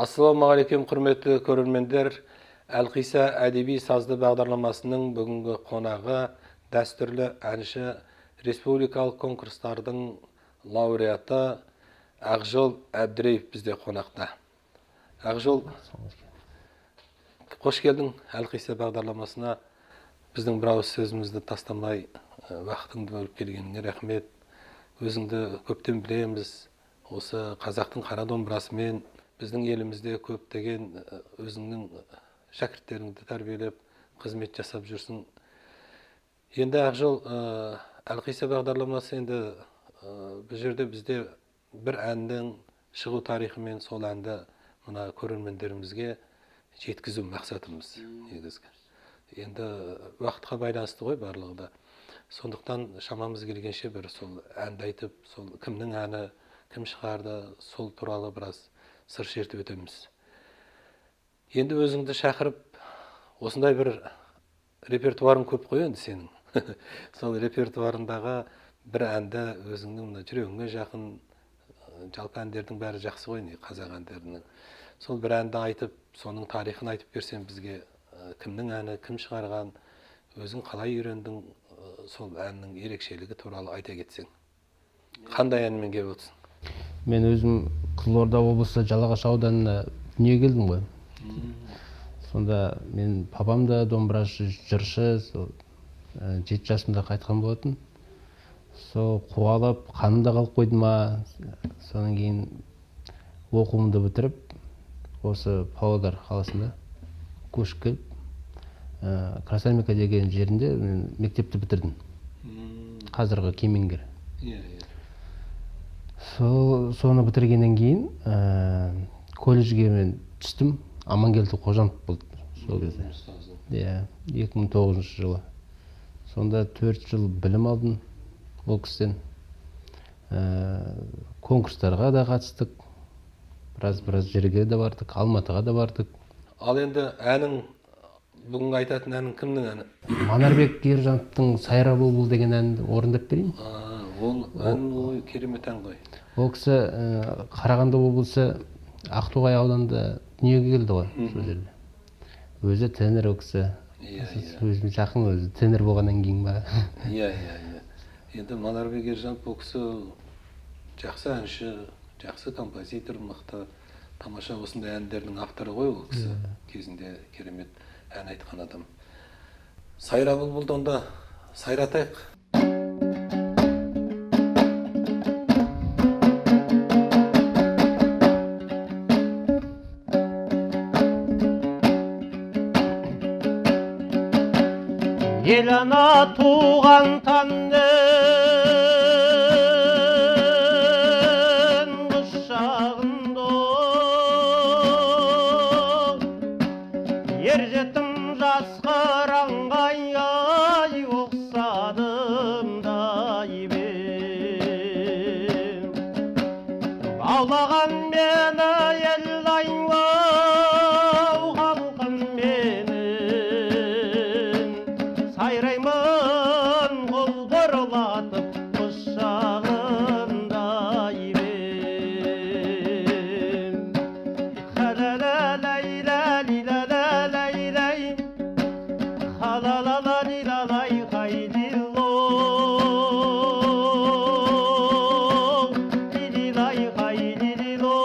Ассалаумағалейкум, құрметті көрермендер. Әлқиса әдеби сазды бағдарламасының бүгінгі қонағы дәстүрлі әнші, республикалық конкурстардың лауреаты Ақжол Әбдіреев бізде қонақта. Ақжол, қош келдің Әлқиса бағдарламасына. Біздің бір ауыз сөзімізді тастамай уақытыңды бөліп келгеніңе рахмет. Өзіңді көптен білеміз. Осы қазақтың қара домбырасымен біздің елімізде көптеген өзіңнің шәкірттеріңді тәрбиелеп, қызмет жасап жүрсің. Енді Ақжол, Әлқиса бағдарламасы енді бұл жерде бізде бір әннің шығу тарихымен сол әнді мына көрермендерімізге жеткізу мақсатымыз негізгі. Енді уақытқа байланысты ғой барлығы да. Сондықтан шамамыз келгенше бір сол әнді айтып, сол кімнің әні, кім шығарды, сол туралы біраз сыр шертіп өтеміз. Енді өзіңді шақырып, осындай бір репертуарың көп қой енді сенің. Сол репертуарындағы бір әнді өзіңнің жүрегіңе жақын, жалпы әндердің бәрі жақсы ғой, қазақ әндерінің. Сол бір әнді айтып, соның тарихын айтып берсең бізге, кімнің әні, кім шығарған, өзің қалай үйрендің, сол әннің ерекшелігі туралы айта кетсең. Қандай әнмен келіп отырсың? Мен өзім Қызылорда облысы Жалағаш ауданына дүниеге келдім ғой. Сонда мен папам да домбырашы, жыршы, 7 жасымда қайтқан болатын. Сол қуалап, қанымда қалып қойды ма. Содан кейін оқуымды бітіріп, осы Павлодар қаласында көшіп келіп, Красамика деген жерінде мектепті бітірдім. Қазіргі кемеңгер. Соны бітіргеннен кейін колледжге мен түстім. Амангелді Қожанов болды сол кезде. 2009 жылы. Сонда 4 жыл білім алдым ол кісіден. Конкурстарға да қатыстық. Біраз жерге де бардық, Алматыға да бардық. Ал енді әнің, бүгін айтатын әнің кімнің әні? Манарбек Ержановтың «Сайра бұлбұл» деген әнді орындап берейін. Ол ән керемет ән ғой. Ол кісі Қарағанды облысы Ақтоғай ауданында дүниеге келді ғой сол жерде. Өзі тенор ол кісі. Өзім жақын өзі тенор болғаннан кейін ба. Енді Манарбек Ержанов ол кісі жақсы әнші, жақсы композитор, мықты, тамаша осындай әндердің авторы ғой ол кісі. Кезінде керемет ән айтқан адам. Сайра бұлбұлды онда сайратайық. Ел ана туған таңның құшағында ер жетім жас қыранға ұқсадым дайбен аулаған мені елдайын халқым менің сайраймын бұлбұрлатып құшағында ебем. Халалалайлалилалайлай, халалалалилалай хайдилло, лилилай хайдилло,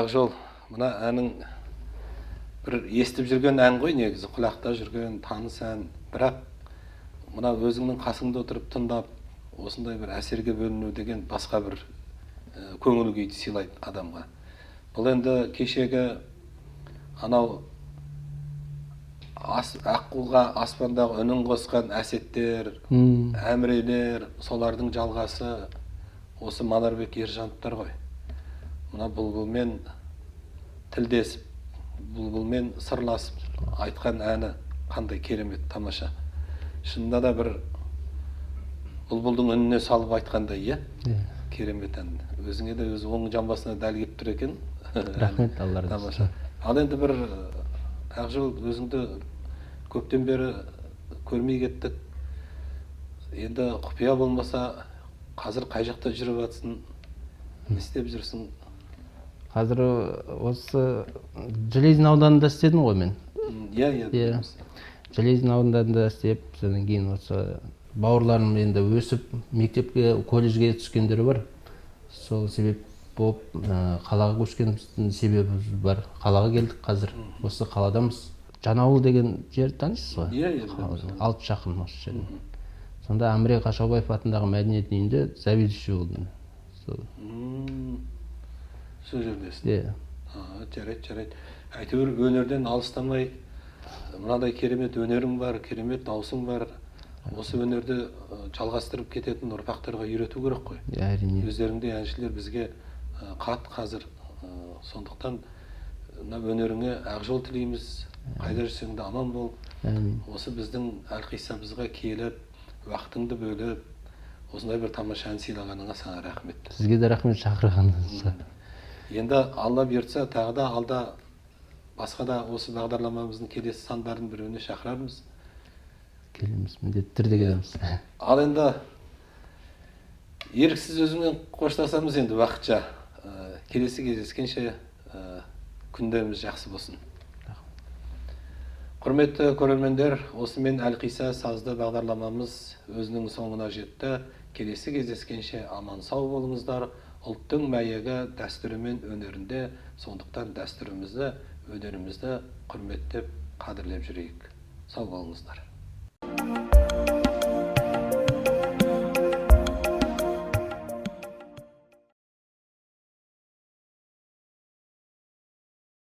Ақжол, мына әнің бір естіп жүрген ән ғой, негізі құлақта жүрген таныс ән, бірақ мына өзіңнің қасыңда отырып тыңдап, осындай бір әсерге бөліну деген басқа бір көңіл күйді сыйлайды адамға. Бұл енді кешегі анау аққуға аспандағы үнін қосқан әсеттер, әмірелер, солардың жалғасы осы Манарбек Ержановтар ғой. Мына бұлбұлмен тілдесіп, бұлбұлмен сырласып айтқан әні қандай керемет, тамаша. Шынында да бір бұлбұлдың үніне салып айтқандай, иә? Керемет ән. Өзіңе де өзі оң жамбасына дәл келіп тұр екен. Рахмет, Алла разы болсын. Ал енді бір Ақжол, өзіңді көптен бері көрмей кеттік. Енді құпия болмаса, қазір қай жақта жүріп жатсың? Не істеп жүрсің? Қазір осы Железин ауданында істедім ғой мен. Иә. Железин ауданында істеп, содан кейін осы бауырларым енді өсіп, мектепке, колледжге түскендері бар. Сол себеп болып, қалаға көшкеніміздің себебі бар. Қалаға келдік қазір. Осы қаладамыз. Жанауыл деген жер танисыз ғой? Иә. 6 шақырым осы жерден. Сонда Әміре Қашаубаев атындағы мәдениет үйінде заведующий болдым. Сол жердесің. Иә. Жарайды. Әйтеуір өнерден алыстамай, мынадай керемет өнерің бар, керемет даусың бар. Осы өнерді жалғастырып кететін ұрпақтарға үйрету керек қой. Әрине. Өздеріңдей әншілер бізге қат қазір. Сондықтан өнеріңе Ақжол тілейміз. Қайда жүрсең де аман бол. Осы біздің әлқисамызға келіп, уақытыңды бөліп, осындай бір тамаша ән сыйлағаныңа саған рахмет. Сізге де рахмет шақырғаныңызға. Енді Алла бұйыртса, тағы да алда басқа да осы бағдарламамыздың келесі сандарын біреуіне шақырармыз. Келеміз, міндетті түрде келеміз. Ал енді еріксіз өзіңмен қоштасамыз енді уақытша. Келесі кездескенше күндеріміз жақсы болсын. Құрметті көрермендер, осымен Әлқиса сазды бағдарламамыз өзінің соңына жетті. Келесі кездескенше аман сау болыңыздар. Ұлттың мәйегі дәстүрі мен өнерінде, сондықтан дәстүрімізді, өнерімізді құрметтеп, қадірлеп жүрейік. Сау болыңыздар.